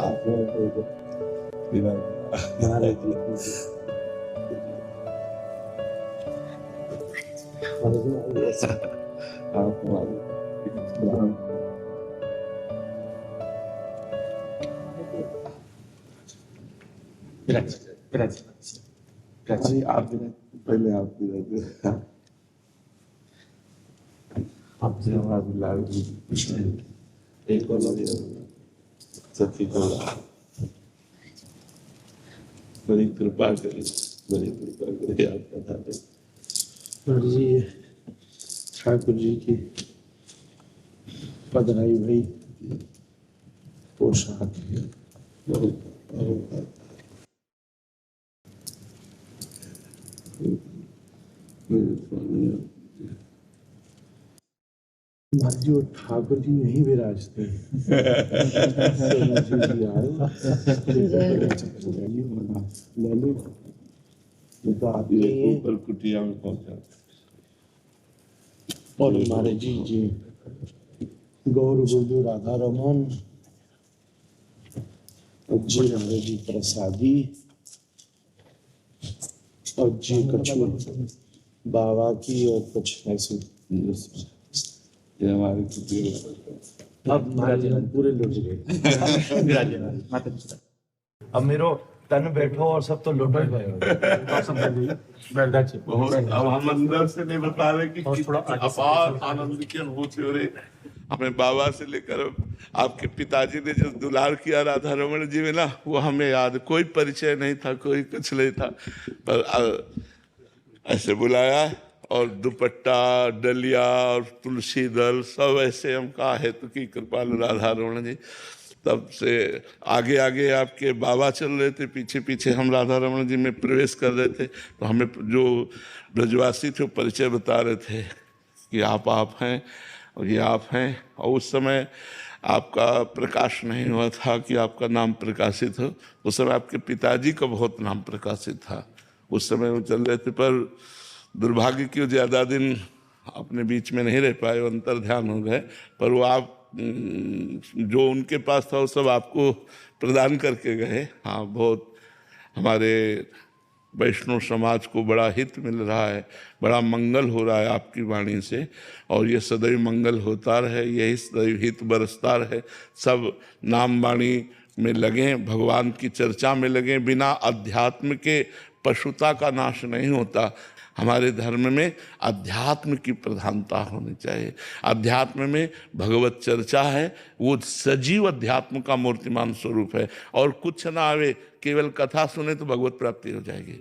आप पहले आप एक सखी को बड़ी कृपा करे आपका दादा। और जी ठाकुर जी की पधराई भाई पोशाक जी वो ठाकुर जी यहीं विराजते हैं। ऊपर कुटिया में पहुंचा और हमारे जी गौर गुरु राधा रमन और जी हमारे जी प्रसादी और जी कछु बाबा की और कुछ ऐसे ये हमारे अब पूरे लोग गए। अब मेरो तन बैठो और सब तो लुट गए। अब हम अंदर से नहीं बता रहे कि अपार आनंद की अनुभूति हो रही। हमें बाबा से लेकर आपके पिताजी ने जो दुलार किया राधा रमन जी में ना, वो हमें याद, कोई परिचय नहीं था, कोई कुछ नहीं था, पर ऐसे बुलाया और दुपट्टा डलिया और तुलसी दल सब ऐसे हम कहा हेतु की कृपालु राधा रमन जी। तब से आगे आगे आपके बाबा चल रहे थे, पीछे पीछे हम राधा रमन जी में प्रवेश कर रहे थे। तो हमें जो ब्रजवासी थे परिचय बता रहे थे कि आप हैं और ये आप हैं। और उस समय आपका प्रकाश नहीं हुआ था कि आपका नाम प्रकाशित हो। उस समय आपके पिताजी का बहुत नाम प्रकाशित था, उस समय वो चल रहे थे। पर दुर्भाग्य की ज़्यादा दिन अपने बीच में नहीं रह पाए, वो अंतर ध्यान हो गए। पर वो आप जो उनके पास था वो सब आपको प्रदान करके गए। हाँ, बहुत हमारे वैष्णव समाज को बड़ा हित मिल रहा है, बड़ा मंगल हो रहा है आपकी वाणी से, और ये सदैव मंगल होता रहे, यही सदैव हित बरसता रहे। सब नाम वाणी में लगें, भगवान की चर्चा में लगें। बिना अध्यात्म के पशुता का नाश नहीं होता। हमारे धर्म में अध्यात्म की प्रधानता होनी चाहिए। अध्यात्म में भगवत चर्चा है, वो सजीव अध्यात्म का मूर्तिमान स्वरूप है। और कुछ ना आवे, केवल कथा सुने तो भगवत प्राप्ति हो जाएगी।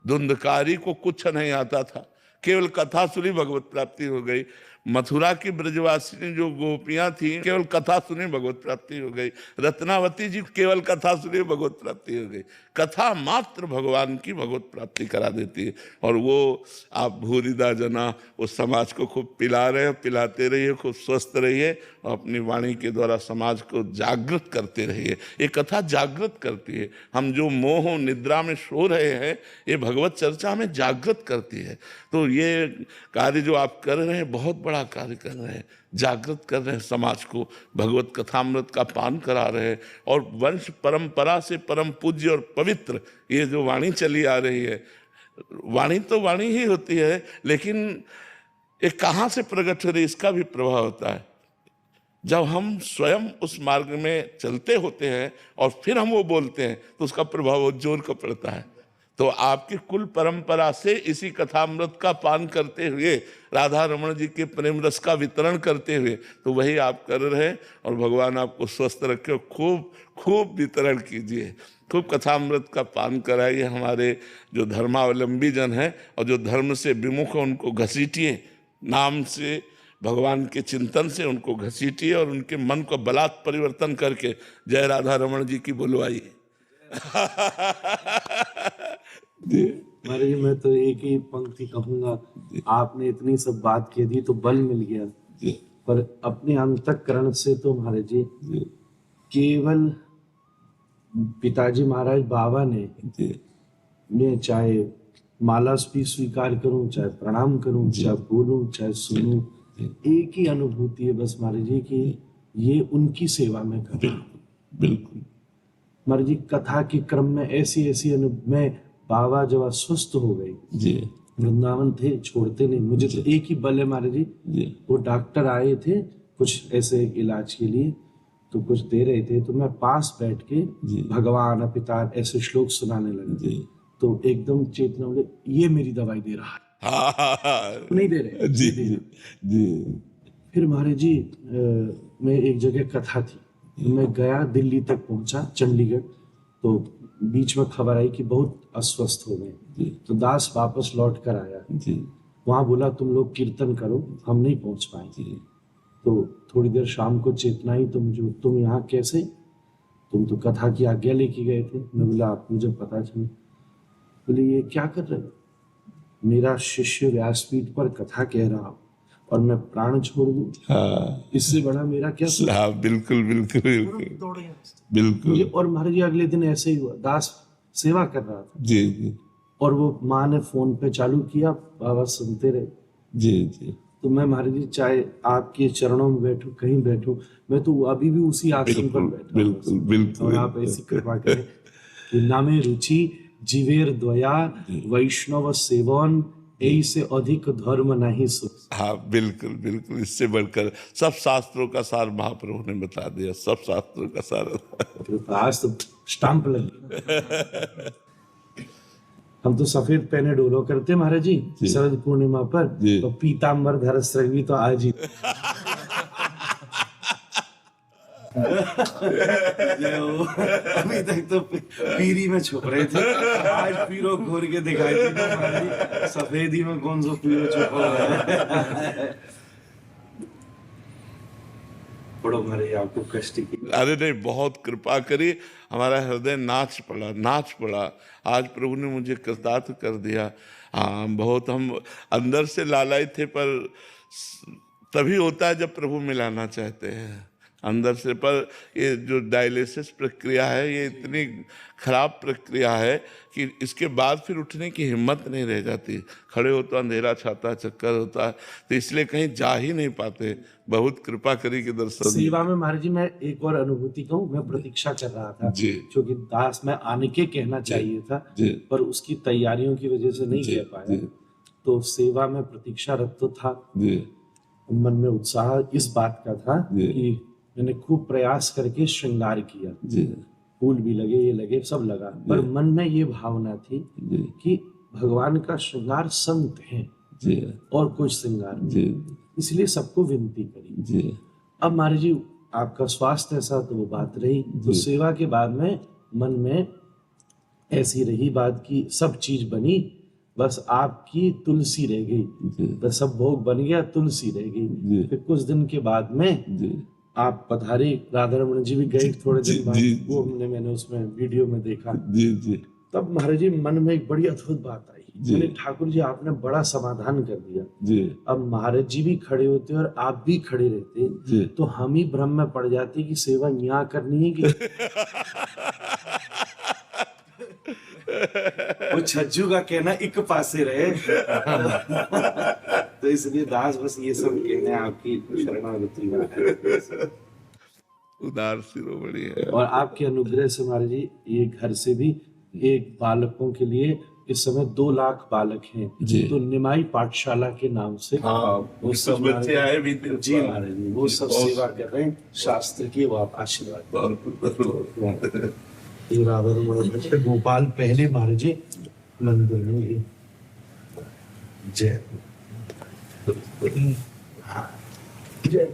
धुंधकारी को कुछ नहीं आता था, केवल कथा सुनी भगवत प्राप्ति हो गई। मथुरा की ब्रजवासिनी जो गोपियां थी, केवल कथा सुनी भगवत प्राप्ति हो गई। रत्नावती जी केवल कथा सुनी भगवत प्राप्ति हो गई। कथा मात्र भगवान की भगवत प्राप्ति करा देती है। और वो आप भूरिदा जना उस समाज को खूब पिला रहे हो, पिलाते रहिए, खूब स्वस्थ रहिए और अपनी वाणी के द्वारा समाज को जागृत करते रहिए। ये कथा जागृत करती है। हम जो मोह निद्रा में सो रहे हैं, ये भगवत चर्चा हमें जागृत करती है। तो ये कार्य जो आप कर रहे हैं बहुत बड़ा कार्य कर रहे हैं, जागृत कर रहे हैं समाज को, भगवत कथामृत का पान करा रहे हैं। और वंश परंपरा से परम पूज्य और पवित्र ये जो वाणी चली आ रही है, वाणी तो वाणी ही होती है, लेकिन ये कहाँ से प्रकट हो रही है इसका भी प्रभाव होता है। जब हम स्वयं उस मार्ग में चलते होते हैं और फिर हम वो बोलते हैं तो उसका प्रभाव जोर का पड़ता है। तो आपकी कुल परंपरा से इसी कथामृत का पान करते हुए, राधा रमन जी के प्रेम रस का वितरण करते हुए, तो वही आप कर रहे हैं। और भगवान आपको स्वस्थ रखे, खूब खूब वितरण कीजिए, खूब कथामृत का पान कराइए। हमारे जो धर्मावलंबी जन हैं और जो धर्म से विमुख हैं उनको घसीटिए, नाम से भगवान के चिंतन से उनको घसीटिए और उनके मन को बलात् परिवर्तन करके जय राधा रमन जी की बुलवाइए। महाराज जी, मैं तो एक ही पंक्ति कहूंगा, आपने इतनी सब बात कह दी तो बल मिल गया, पर अपने अंतःकरण से तो महाराज जी केवल पिताजी महाराज बाबा ने चाहे माला भी स्वीकार करूं, चाहे प्रणाम करूं, चाहे बोलूं, चाहे सुनूं, एक ही अनुभूति है बस महाराज जी की ये उनकी सेवा में कर। बिल्कुल महाराज जी कथा के क्रम में ऐसी ऐसी मैं बाबा जब स्वस्थ हो गई जी वृंदावन थे, छोड़ते नहीं मुझे। तो एक ही बल है महाराज जी, वो डॉक्टर आए थे कुछ ऐसे इलाज के लिए, तो कुछ दे रहे थे, तो मैं पास बैठ के भगवान पिता ऐसे श्लोक सुनाने लगे, तो एकदम चेतना हो गई, ये मेरी दवाई दे रहा है, नहीं दे रहे जी जी। फिर महाराज जी मैं एक जगह कथा थी, मैं गया, दिल्ली तक पहुंचा, चंडीगढ़, तो बीच में खबर आई कि बहुत अस्वस्थ हो गए, तो दास वापस लौट कर आया जी। वहां बोला तुम लोग कीर्तन करो, हम नहीं पहुंच पाए जी। तो थोड़ी देर शाम को चेतना आई, तो मुझे तुम यहाँ कैसे, तुम तो कथा की आज्ञा लेके गए थे। मैं बोला आप मुझे पता चला। बोले ये क्या कर रहे हो, मेरा शिष्य व्यासपीठ पर कथा कह रहा हो और मैं प्राण छोड़ दूं, हाँ, इससे बड़ा मेरा क्या सुख। हाँ, बिल्कुल बिल्कुल बिल्कुल बिल्कुल। और महाराज जी अगले दिन ऐसे ही हुआ, दास सेवा कर रहा था जी जी, और वो माँ ने फोन पे चालू किया, बाबा सुनते रहे जी जी। तो मैं महाराज जी चाहे आपके चरणों में बैठू, कहीं बैठू, मैं तो अभी भी उसी आसन पर बैठा हूं। बिल्कुल बिल्कुल। और आप ऐसी कृपा करें कि नामे रुचि जीवेर द्वया वैष्णव सेवन, यही से अधिक धर्म नहीं सुख। हाँ बिल्कुल बिल्कुल, इससे बढ़कर सब शास्त्रों का सार महाप्रभु ने बता दिया, सब शास्त्रों का सार। आज तो स्टाम्प लगी। हम तो सफेद पहने डोलो करते महाराज जी शरद पूर्णिमा पर, तो पीताम्बर धर श्रृंगी तो आज ही अभी तक तो पीरी में छुप रहे थे, आज पीरो घोर के दिखाई दी तो महाराज जी सफेदी में कौन सा पीरो छुपा है। बड़ो महाराज आपको कष्ट की। अरे नहीं, बहुत कृपा करी, हमारा हृदय नाच पड़ा। आज प्रभु ने मुझे कृतार्थ कर दिया। हाँ, बहुत हम अंदर से लालायित थे, पर तभी होता है जब प्रभु मिलाना चाहते हैं अंदर से। पर ये जो डायलिसिस प्रक्रिया है, ये इतनी खराब प्रक्रिया है कि इसके बाद फिर उठने की हिम्मत नहीं रह जाती। खड़े हो तो अंधेरा छाता, चक्कर होता है, तो इसलिए कहीं जा ही नहीं पाते। बहुत कृपा करी के दर्शन। सेवा में महाराज जी मैं एक और अनुभूति कहूँ, मैं प्रतीक्षा कर रहा था क्योंकि दास मैं आने के कहना चाहिए था, पर उसकी तैयारियों की वजह से नहीं कह पाया। तो सेवा में प्रतीक्षारत तो था, मन में उत्साह इस बात का था कि मैंने खूब प्रयास करके श्रृंगार किया, फूल भी लगे, ये लगे, सब लगा, पर मन में ये भावना थी कि भगवान का श्रृंगार संत है और कुछ श्रृंगार नहीं, इसलिए सबको विनती करी। अब महाराज जी आपका स्वास्थ्य ऐसा, तो वो बात रही। तो सेवा के बाद में मन में ऐसी रही बात की सब चीज बनी, बस आपकी तुलसी रह गई। बस सब भोग बन गया, तुलसी रह गई। फिर कुछ दिन के बाद में आप पधारे, राधा रमन जी भी गए थोड़े दिन बाद, वो मैंने उसमें वीडियो में देखा। तब महाराज जी मन में एक बड़ी अद्भुत बात आई, मैंने ठाकुर जी आपने बड़ा समाधान कर दिया। अब महाराज जी भी खड़े होते और आप भी खड़े रहते, तो हम ही भ्रम में पड़ जाते कि सेवा यहाँ करनी है कि वो छज्जू का कहना एक पासे रहे। तो इसलिए दास बस ये सब कहने आपकी शरणागति में है। उदार शिरोमणि है। और आपके अनुग्रह से महाराज जी ये घर से भी एक बालकों के लिए इस समय 2 लाख बालक हैं, तो निमाई पाठशाला के नाम से वो सब बच्चे आए भी थे जी महाराज जी, वो सब सेवा कर रहे हैं शास्त्र की, वो आप आशीर्वाद। ये राधा रमन गोपाल पहले महाराज जी मंदिर में जय जय